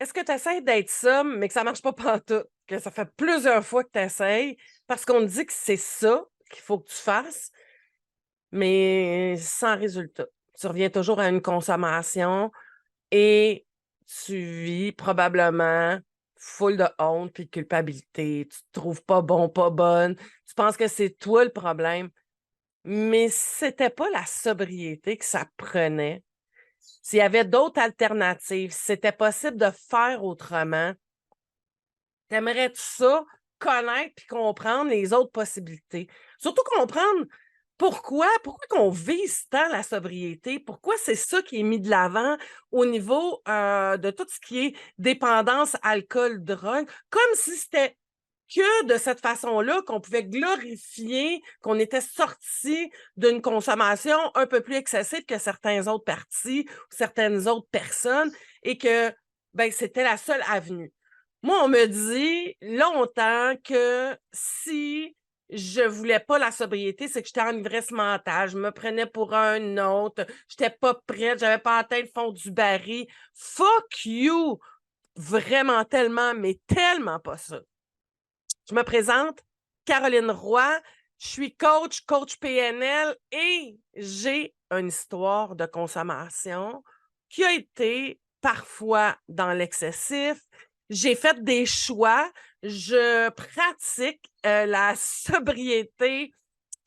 est-ce que tu essaies d'être ça, mais que ça marche pas pantoute? Que ça fait plusieurs fois que tu essaies parce qu'on te dit que c'est ça qu'il faut que tu fasses, mais sans résultat. Tu reviens toujours à une consommation et tu vis probablement full de honte puis de culpabilité. Tu te trouves pas bon, pas bonne. Tu penses que c'est toi le problème, mais c'était pas la sobriété que ça prenait. S'il y avait d'autres alternatives, si c'était possible de faire autrement, t'aimerais-tu ça, connaître puis comprendre les autres possibilités? Surtout comprendre pourquoi qu'on vise tant la sobriété? Pourquoi c'est ça qui est mis de l'avant au niveau de tout ce qui est dépendance, alcool, drogue, comme si c'était que de cette façon-là qu'on pouvait glorifier qu'on était sorti d'une consommation un peu plus excessive que certains autres partis ou certaines autres personnes et que ben, c'était la seule avenue. Moi, on me dit longtemps que si je voulais pas la sobriété, c'est que j'étais en ivresse mentale, je me prenais pour un autre, j'étais pas prête, j'avais pas atteint le fond du baril. Fuck you! Vraiment tellement, mais tellement pas ça. Je me présente, Caroline Roy, je suis coach PNL et j'ai une histoire de consommation qui a été parfois dans l'excessif. J'ai fait des choix. Je pratique la sobriété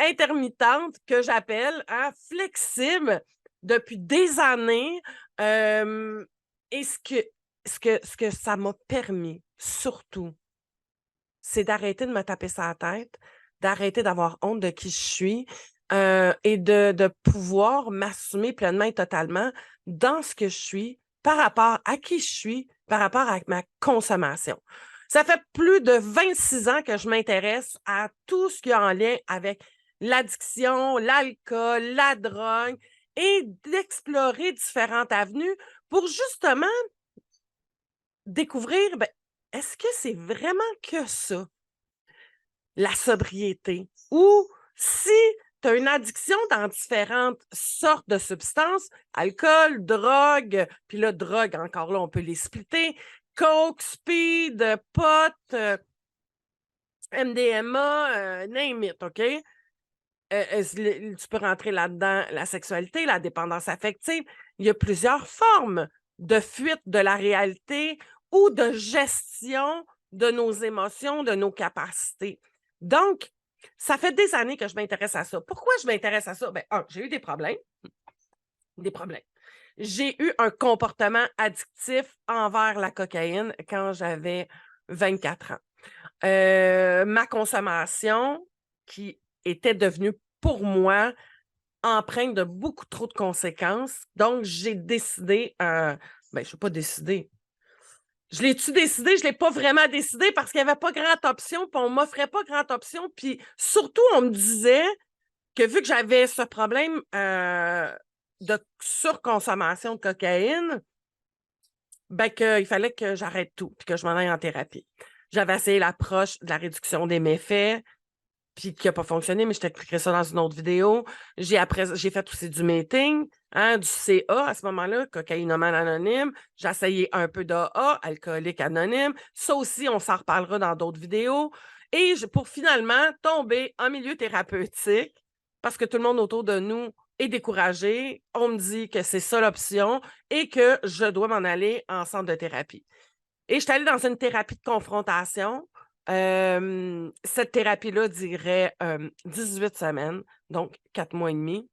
intermittente que j'appelle flexible depuis des années. Et ce que ça m'a permis, surtout, c'est d'arrêter de me taper sur la tête, d'arrêter d'avoir honte de qui je suis et de pouvoir m'assumer pleinement et totalement dans ce que je suis par rapport à qui je suis, par rapport à ma consommation. Ça fait plus de 26 ans que je m'intéresse à tout ce qui est en lien avec l'addiction, l'alcool, la drogue et d'explorer différentes avenues pour justement découvrir, ben, est-ce que c'est vraiment que ça? La sobriété. Ou si tu as une addiction dans différentes sortes de substances, alcool, drogue, puis là, drogue, encore là, on peut les splitter, coke, speed, pot, MDMA, name it, OK? Tu peux rentrer là-dedans la sexualité, la dépendance affective. Il y a plusieurs formes de fuite de la réalité ou de gestion de nos émotions, de nos capacités. Donc, ça fait des années que je m'intéresse à ça. Pourquoi je m'intéresse à ça? Ben, j'ai eu des problèmes. Des problèmes. J'ai eu un comportement addictif envers la cocaïne quand j'avais 24 ans. Ma consommation, qui était devenue pour moi empreinte de beaucoup trop de conséquences. Donc, j'ai décidé, je ne sais pas décider. Je l'ai-tu décidé? Je ne l'ai pas vraiment décidé parce qu'il n'y avait pas grande option, puis on ne m'offrait pas grande option. Puis surtout, on me disait que vu que j'avais ce problème de surconsommation de cocaïne, ben qu'il fallait que j'arrête tout puis que je m'en aille en thérapie. J'avais essayé l'approche de la réduction des méfaits, puis qui n'a pas fonctionné, mais je t'expliquerai ça dans une autre vidéo. J'ai fait aussi du meeting, du CA à ce moment-là, cocaïnomane anonyme. J'ai essayé un peu d'AA, alcoolique anonyme. Ça aussi, on s'en reparlera dans d'autres vidéos. Et pour finalement tomber en milieu thérapeutique, parce que tout le monde autour de nous est découragé, on me dit que c'est ça l'option et que je dois m'en aller en centre de thérapie. Et je suis allée dans une thérapie de confrontation. Cette thérapie-là dirait 18 semaines, donc 4 mois et demi.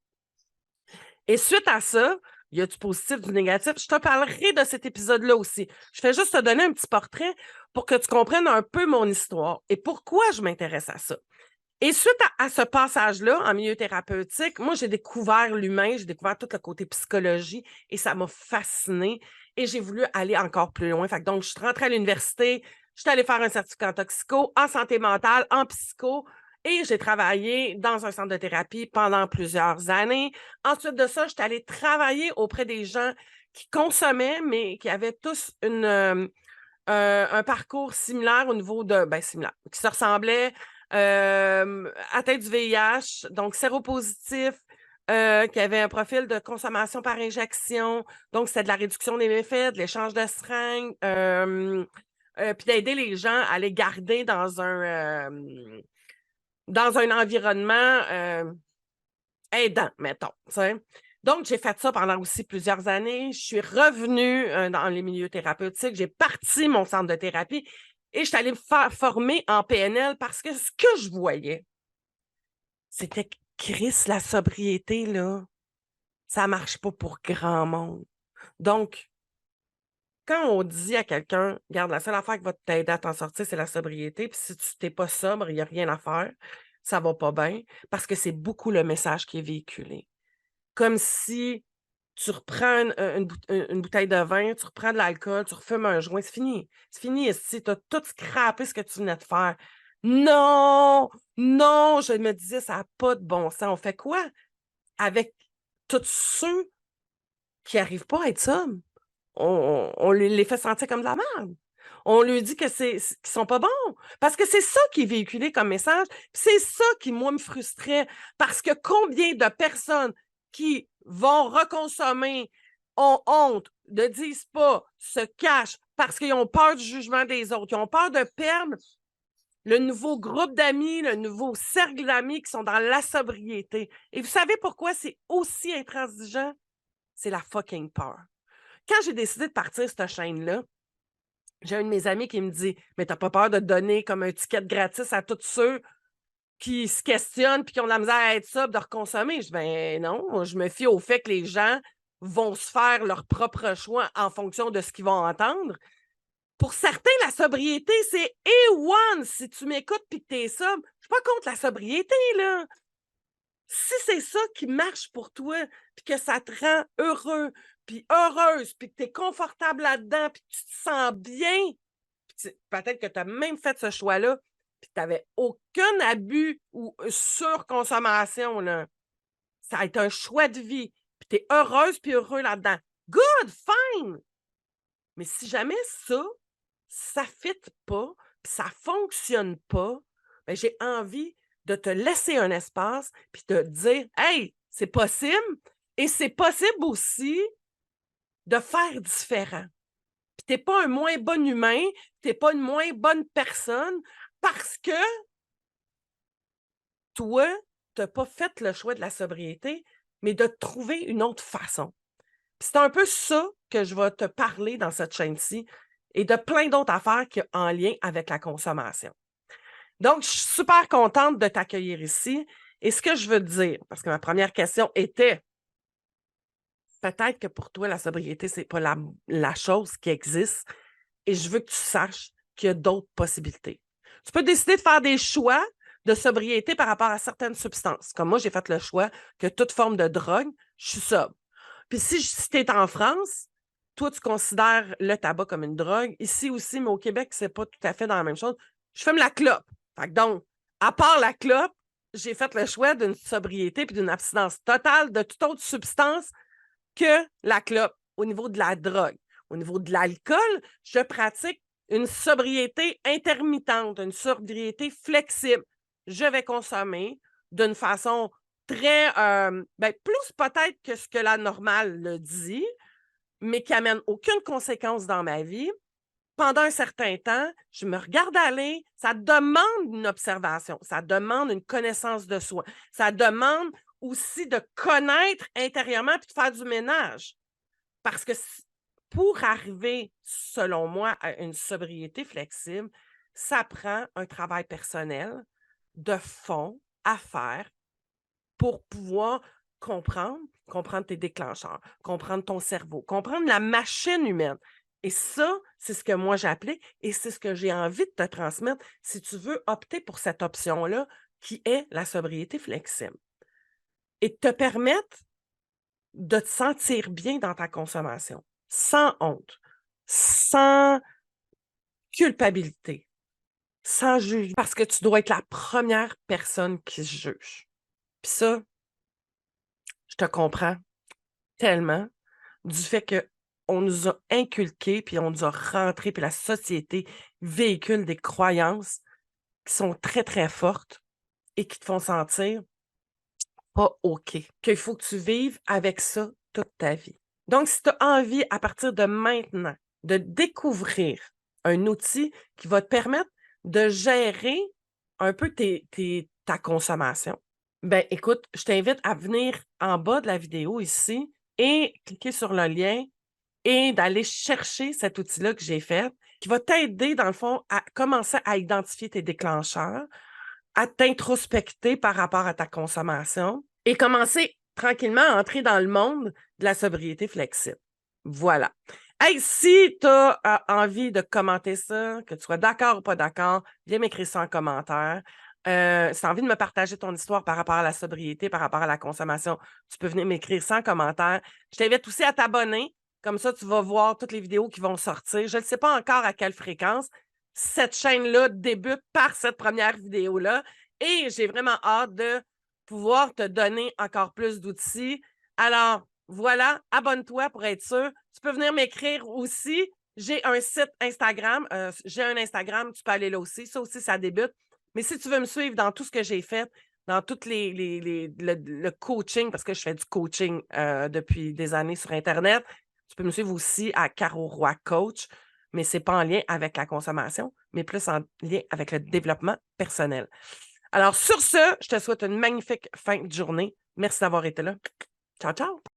Et suite à ça, il y a du positif, du négatif. Je te parlerai de cet épisode-là aussi. Je fais juste te donner un petit portrait pour que tu comprennes un peu mon histoire et pourquoi je m'intéresse à ça. Et suite à ce passage-là, en milieu thérapeutique, moi, j'ai découvert l'humain, j'ai découvert tout le côté psychologie et ça m'a fascinée et j'ai voulu aller encore plus loin. Fait que donc, je suis rentrée à l'université, je suis allée faire un certificat en toxico, en santé mentale, en psycho et j'ai travaillé dans un centre de thérapie pendant plusieurs années. Ensuite de ça, je suis allée travailler auprès des gens qui consommaient, mais qui avaient tous un parcours similaire au niveau de, similaire, qui se ressemblaient, atteint du VIH, donc séropositif, qui avait un profil de consommation par injection. Donc, c'était de la réduction des méfaits, de l'échange de seringues, puis d'aider les gens à les garder dans un environnement aidant, mettons. T'sais. Donc, j'ai fait ça pendant aussi plusieurs années. Je suis revenue dans les milieux thérapeutiques. J'ai parti mon centre de thérapie et je suis allée me faire former en PNL parce que ce que je voyais, c'était que Chris, la sobriété, là, ça marche pas pour grand monde. Donc, quand on dit à quelqu'un, regarde, la seule affaire qui va t'aider à t'en sortir, c'est la sobriété, puis si tu n'es pas sobre, il n'y a rien à faire, ça va pas bien, parce que c'est beaucoup le message qui est véhiculé. Comme si tu reprends une bouteille de vin, tu reprends de l'alcool, tu refumes un joint, c'est fini. C'est fini, si tu as tout scrappé ce que tu venais de faire. Non! Non! Je me disais, ça n'a pas de bon sens. On fait quoi avec tous ceux qui n'arrivent pas à être sobres? On les fait sentir comme de la merde. On lui dit qu'ils sont pas bons. Parce que c'est ça qui est véhiculé comme message. C'est ça qui, moi, me frustrait. Parce que combien de personnes qui vont reconsommer ont honte, ne disent pas, se cachent parce qu'ils ont peur du jugement des autres. Ils ont peur de perdre le nouveau groupe d'amis, le nouveau cercle d'amis qui sont dans la sobriété. Et vous savez pourquoi c'est aussi intransigeant? C'est la fucking peur. Quand j'ai décidé de partir cette chaîne-là, j'ai un de mes amis qui me dit « Mais t'as pas peur de te donner comme un ticket gratis à tous ceux qui se questionnent puis qui ont de la misère à être sobres de reconsommer? » Je dis « Ben non, moi, je me fie au fait que les gens vont se faire leur propre choix en fonction de ce qu'ils vont entendre. Pour certains, la sobriété, c'est A1 si tu m'écoutes puis que t'es sobre. Je suis pas contre la sobriété, là. Si c'est ça qui marche pour toi, puis que ça te rend heureux, puis heureuse, puis que tu es confortable là-dedans, puis que tu te sens bien, peut-être que tu as même fait ce choix-là, puis tu n'avais aucun abus ou surconsommation, là. Ça a été un choix de vie, puis tu es heureuse puis heureux là-dedans. Good, fine! Mais si jamais ça ne fit pas, puis ça ne fonctionne pas, ben j'ai envie de te laisser un espace puis de te dire « Hey, c'est possible et c'est possible aussi de faire différent. » Puis tu n'es pas un moins bon humain, tu n'es pas une moins bonne personne parce que toi, tu n'as pas fait le choix de la sobriété, mais de trouver une autre façon. Puis c'est un peu ça que je vais te parler dans cette chaîne-ci et de plein d'autres affaires qui sont en lien avec la consommation. Donc, je suis super contente de t'accueillir ici. Et ce que je veux te dire, parce que ma première question était, peut-être que pour toi, la sobriété, ce n'est pas la chose qui existe. Et je veux que tu saches qu'il y a d'autres possibilités. Tu peux décider de faire des choix de sobriété par rapport à certaines substances. Comme moi, j'ai fait le choix que toute forme de drogue, je suis sobre. Puis si tu es en France, toi, tu considères le tabac comme une drogue. Ici aussi, mais au Québec, c'est pas tout à fait dans la même chose. Je fume la clope. Fait que donc, à part la clope, j'ai fait le choix d'une sobriété puis d'une abstinence totale de toute autre substance que la clope au niveau de la drogue. Au niveau de l'alcool, je pratique une sobriété intermittente, une sobriété flexible. Je vais consommer d'une façon très, plus peut-être que ce que la normale le dit, mais qui amène aucune conséquence dans ma vie. Pendant un certain temps, je me regarde aller. Ça demande une observation, ça demande une connaissance de soi, ça demande aussi de connaître intérieurement puis de faire du ménage. Parce que pour arriver, selon moi, à une sobriété flexible, ça prend un travail personnel de fond à faire pour pouvoir comprendre tes déclencheurs, comprendre ton cerveau, comprendre la machine humaine. Et ça, c'est ce que moi j'applique et c'est ce que j'ai envie de te transmettre si tu veux opter pour cette option-là qui est la sobriété flexible. Et te permettre de te sentir bien dans ta consommation, sans honte, sans culpabilité, sans juger, parce que tu dois être la première personne qui se juge. Puis ça, je te comprends tellement du fait qu'on nous a inculqué, puis on nous a rentré, puis la société véhicule des croyances qui sont très, très fortes et qui te font sentir pas OK, qu'il faut que tu vives avec ça toute ta vie. Donc, si tu as envie, à partir de maintenant, de découvrir un outil qui va te permettre de gérer un peu ta consommation, ben écoute, je t'invite à venir en bas de la vidéo ici et cliquer sur le lien et d'aller chercher cet outil-là que j'ai fait, qui va t'aider, dans le fond, à commencer à identifier tes déclencheurs, à t'introspecter par rapport à ta consommation et commencer tranquillement à entrer dans le monde de la sobriété flexible. Voilà. Hey, si tu as envie de commenter ça, que tu sois d'accord ou pas d'accord, viens m'écrire ça en commentaire. Si tu as envie de me partager ton histoire par rapport à la sobriété, par rapport à la consommation, tu peux venir m'écrire ça en commentaire. Je t'invite aussi à t'abonner. Comme ça, tu vas voir toutes les vidéos qui vont sortir. Je ne sais pas encore à quelle fréquence. Cette chaîne-là débute par cette première vidéo-là et j'ai vraiment hâte de pouvoir te donner encore plus d'outils. Alors, voilà, abonne-toi pour être sûr. Tu peux venir m'écrire aussi. J'ai un site Instagram. J'ai un Instagram, tu peux aller là aussi. Ça aussi, ça débute. Mais si tu veux me suivre dans tout ce que j'ai fait, dans toutes le coaching, parce que je fais du coaching depuis des années sur Internet, tu peux me suivre aussi à Caro Roy Coach, mais ce n'est pas en lien avec la consommation, mais plus en lien avec le développement personnel. Alors, sur ce, je te souhaite une magnifique fin de journée. Merci d'avoir été là. Ciao, ciao!